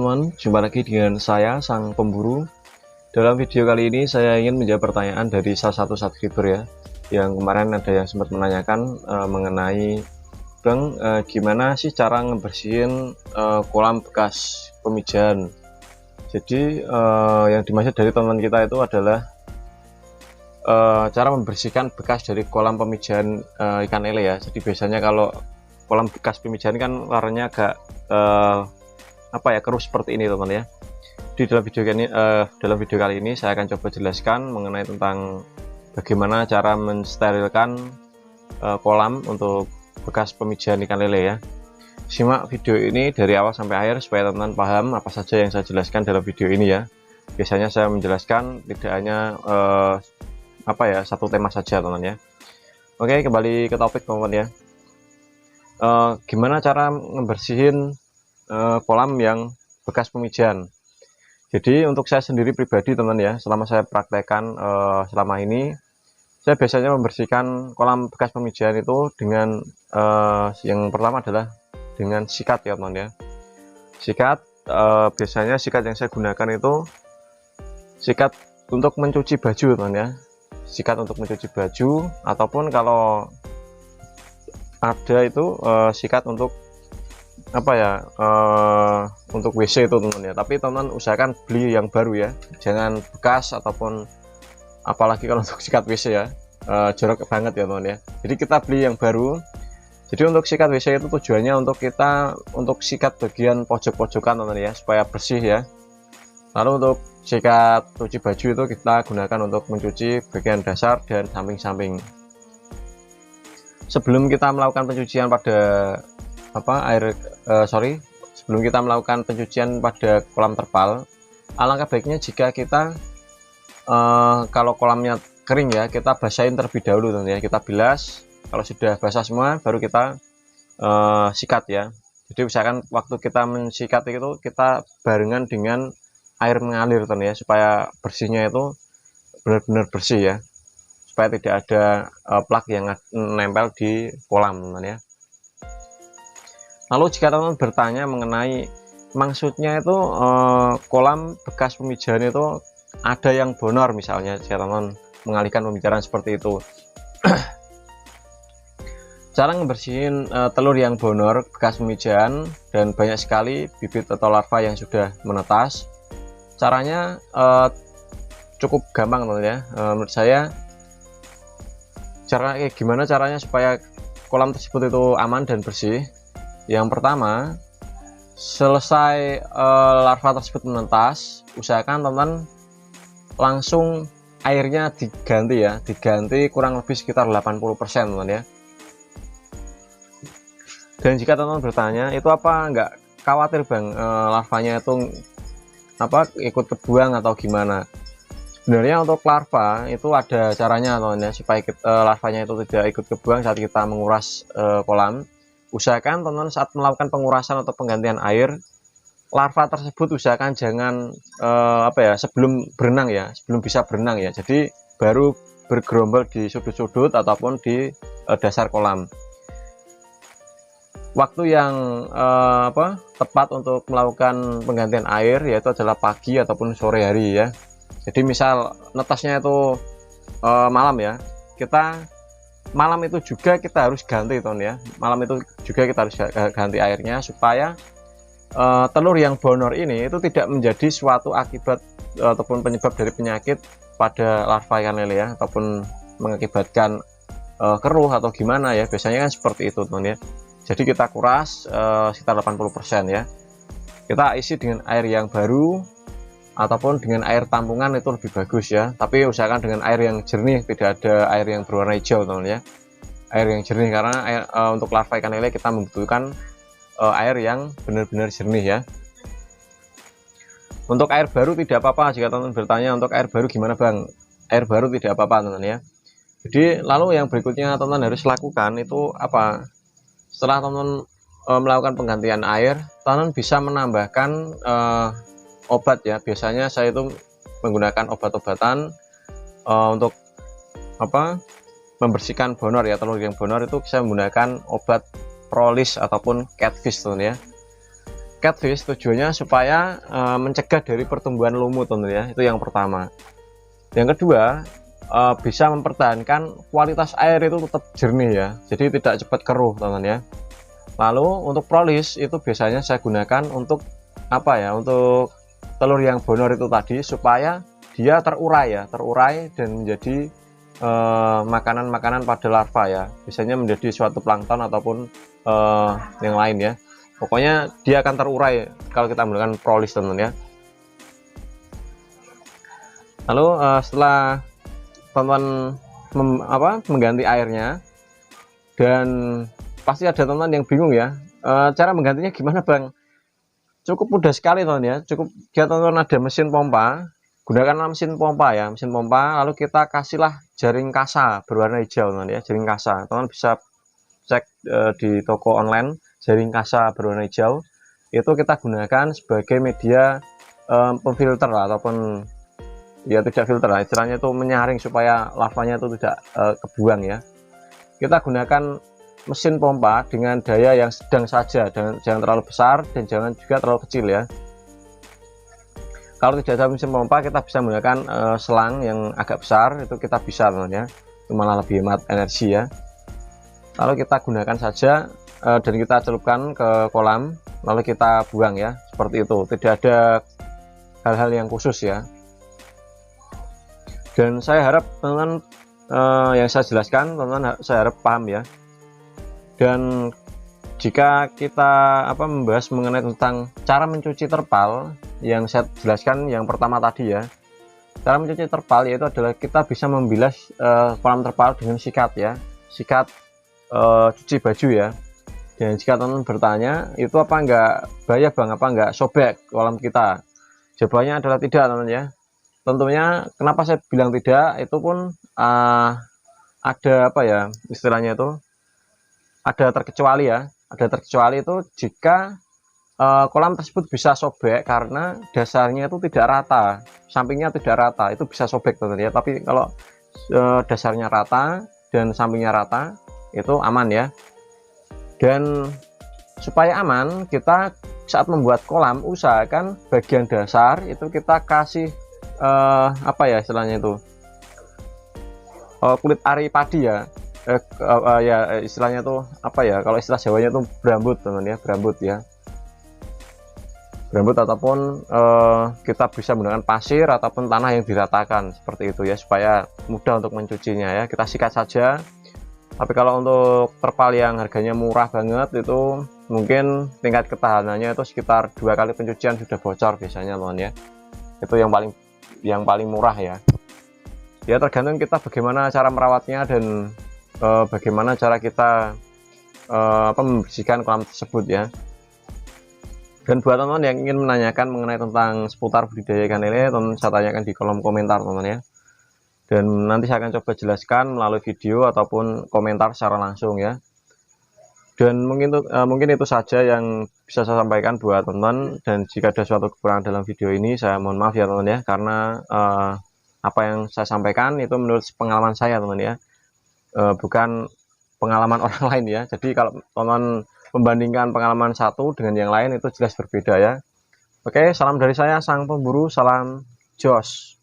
teman-teman, jumpa lagi dengan saya, Sang Pemburu. Dalam video kali ini saya ingin menjawab pertanyaan dari salah satu subscriber ya, yang kemarin ada yang sempat menanyakan mengenai Bang, gimana sih cara ngebersihin kolam bekas pemijahan. Jadi yang dimaksud dari teman kita itu adalah cara membersihkan bekas dari kolam pemijahan ikan lele ya. Jadi biasanya kalau kolam bekas pemijahan kan warnanya agak keruh seperti ini teman ya. Di dalam video kali ini saya akan coba jelaskan mengenai tentang bagaimana cara mensterilkan kolam untuk bekas pemijahan ikan lele ya. Simak video ini dari awal sampai akhir supaya teman-teman paham apa saja yang saya jelaskan dalam video ini ya. Biasanya saya menjelaskan tidak hanya satu tema saja teman ya. Oke, kembali ke topik teman ya. Gimana cara membersihin kolam yang bekas pemijahan. Jadi untuk saya sendiri pribadi teman ya, selama saya praktekkan selama ini, saya biasanya membersihkan kolam bekas pemijahan itu dengan yang pertama adalah dengan sikat ya teman ya. Sikat, biasanya sikat yang saya gunakan itu sikat untuk mencuci baju teman ya. Sikat untuk mencuci baju, ataupun kalau ada itu sikat untuk untuk WC itu teman ya. Tapi teman usahakan beli yang baru ya, jangan bekas, ataupun apalagi kalau untuk sikat WC ya, jorok banget ya teman ya. Jadi kita beli yang baru. Jadi untuk sikat WC itu tujuannya untuk sikat bagian pojok-pojokan teman ya, supaya bersih ya. Lalu untuk sikat cuci baju itu kita gunakan untuk mencuci bagian dasar dan samping-samping. Sebelum kita melakukan pencucian pada sebelum kita melakukan pencucian pada kolam terpal, alangkah baiknya jika kita kalau kolamnya kering ya, kita basahin terlebih dahulu teman ya. Kita bilas, kalau sudah basah semua baru kita sikat ya. Jadi usahakan waktu kita mensikat itu kita barengan dengan air mengalir teman ya, supaya bersihnya itu benar-benar bersih ya, supaya tidak ada plak yang nempel di kolam teman ya. Lalu jika teman bertanya mengenai maksudnya itu kolam bekas pemijahan itu ada yang bonor misalnya, jika teman mengalihkan pembicaraan seperti itu. Cara ngebersihin telur yang bonor bekas pemijahan dan banyak sekali bibit atau larva yang sudah menetas, caranya cukup gampang teman ya. Menurut saya gimana caranya supaya kolam tersebut itu aman dan bersih. Yang pertama, selesai larva tersebut menetas, usahakan teman langsung airnya diganti ya, diganti kurang lebih sekitar 80% teman ya. Dan jika teman bertanya itu nggak khawatir Bang, larvanya itu ikut kebuang atau gimana? Sebenarnya untuk larva itu ada caranya teman ya, supaya larvanya itu tidak ikut kebuang saat kita menguras kolam. Usahakan teman saat melakukan pengurasan atau penggantian air, larva tersebut usahakan jangan sebelum berenang ya, sebelum bisa berenang ya. Jadi baru bergerombol di sudut-sudut ataupun di dasar kolam. Waktu yang tepat untuk melakukan penggantian air yaitu adalah pagi ataupun sore hari ya. Jadi misal netasnya itu malam ya, malam itu juga kita harus ganti teman ya. Malam itu juga kita harus ganti airnya supaya telur yang bonor ini itu tidak menjadi suatu akibat ataupun penyebab dari penyakit pada larva ikan lele ya, ataupun mengakibatkan keruh atau gimana ya. Biasanya kan seperti itu teman ya. Jadi kita kuras sekitar 80% ya. Kita isi dengan air yang baru ataupun dengan air tampungan itu lebih bagus ya. Tapi usahakan dengan air yang jernih, tidak ada air yang berwarna hijau teman ya. Air yang jernih, karena untuk larva ikan lele kita membutuhkan air yang benar-benar jernih ya. Untuk air baru tidak apa-apa. Jika teman bertanya untuk air baru gimana Bang, air baru tidak apa-apa teman ya. Jadi lalu yang berikutnya teman harus lakukan itu apa? Setelah teman melakukan penggantian air, teman bisa menambahkan obat ya. Biasanya saya itu menggunakan obat-obatan untuk membersihkan bonor ya, telur yang bonor itu saya menggunakan obat prolis ataupun catfish teman ya. catfish tujuannya supaya mencegah dari pertumbuhan lumut teman ya, itu yang pertama. Yang kedua, bisa mempertahankan kualitas air itu tetap jernih ya, jadi tidak cepat keruh teman ya. Lalu untuk prolis itu biasanya saya gunakan untuk apa ya, untuk telur yang bonor itu tadi, supaya dia terurai ya, terurai dan menjadi makanan-makanan pada larva ya, biasanya menjadi suatu plankton ataupun yang lain ya. Pokoknya dia akan terurai kalau kita menggunakan prolis teman ya. Lalu setelah teman mengganti airnya, dan pasti ada teman yang bingung ya, cara menggantinya gimana bang? Cukup mudah sekali teman ya, cukup dia teman ada mesin pompa, gunakanlah mesin pompa ya, mesin pompa, lalu kita kasihlah jaring kasa berwarna hijau teman ya, jaring kasa. Teman bisa cek di toko online, jaring kasa berwarna hijau itu kita gunakan sebagai media pemfilter lah, ataupun ya tidak filter lah istilahnya, itu menyaring supaya larvanya itu tidak kebuang ya. Kita gunakan mesin pompa dengan daya yang sedang saja, jangan terlalu besar dan jangan juga terlalu kecil ya. Kalau tidak ada mesin pompa, kita bisa menggunakan selang yang agak besar, itu kita bisa teman ya, itu malah lebih hemat energi ya. Lalu kita gunakan saja dan kita celupkan ke kolam, lalu kita buang ya, seperti itu, tidak ada hal-hal yang khusus ya. Dan saya harap teman-teman yang saya jelaskan, teman-teman saya harap paham ya. Dan jika kita membahas mengenai tentang cara mencuci terpal yang saya jelaskan yang pertama tadi ya, cara mencuci terpal yaitu adalah kita bisa membilas kolam terpal dengan sikat ya, sikat cuci baju ya. Dan jika teman-teman bertanya, itu apa enggak bahaya bang, apa enggak sobek kolam kita? Jawabannya adalah tidak teman ya. Tentunya kenapa saya bilang tidak, itu pun ada apa ya istilahnya, itu ada terkecuali ya, ada terkecuali itu jika kolam tersebut bisa sobek karena dasarnya itu tidak rata, sampingnya tidak rata, itu bisa sobek teman ya. Tapi kalau dasarnya rata dan sampingnya rata, itu aman ya. Dan supaya aman, kita saat membuat kolam usahakan bagian dasar itu kita kasih apa ya istilahnya itu, kulit ari padi ya, ya istilahnya tuh apa ya, kalau istilah Jawanya tuh berambut teman ya, berambut ya, berambut, ataupun kita bisa menggunakan pasir ataupun tanah yang diratakan seperti itu ya, supaya mudah untuk mencucinya ya. Kita sikat saja. Tapi kalau untuk terpal yang harganya murah banget, itu mungkin tingkat ketahanannya itu sekitar 2 kali pencucian sudah bocor biasanya teman ya. Itu yang paling murah ya. Ya tergantung kita bagaimana cara merawatnya dan bagaimana cara kita membersihkan kolam tersebut ya. Dan buat teman-teman yang ingin menanyakan mengenai tentang seputar budidaya ikan lele, teman saya tanyakan di kolom komentar teman ya. Dan nanti saya akan coba jelaskan melalui video ataupun komentar secara langsung ya. Dan mungkin itu saja yang bisa saya sampaikan buat teman-teman. Dan jika ada suatu kekurangan dalam video ini, saya mohon maaf ya teman ya, karena apa yang saya sampaikan itu menurut pengalaman saya teman ya, bukan pengalaman orang lain ya. Jadi kalau teman membandingkan pengalaman satu dengan yang lain, itu jelas berbeda ya. Oke, salam dari saya sang pemburu, salam jos.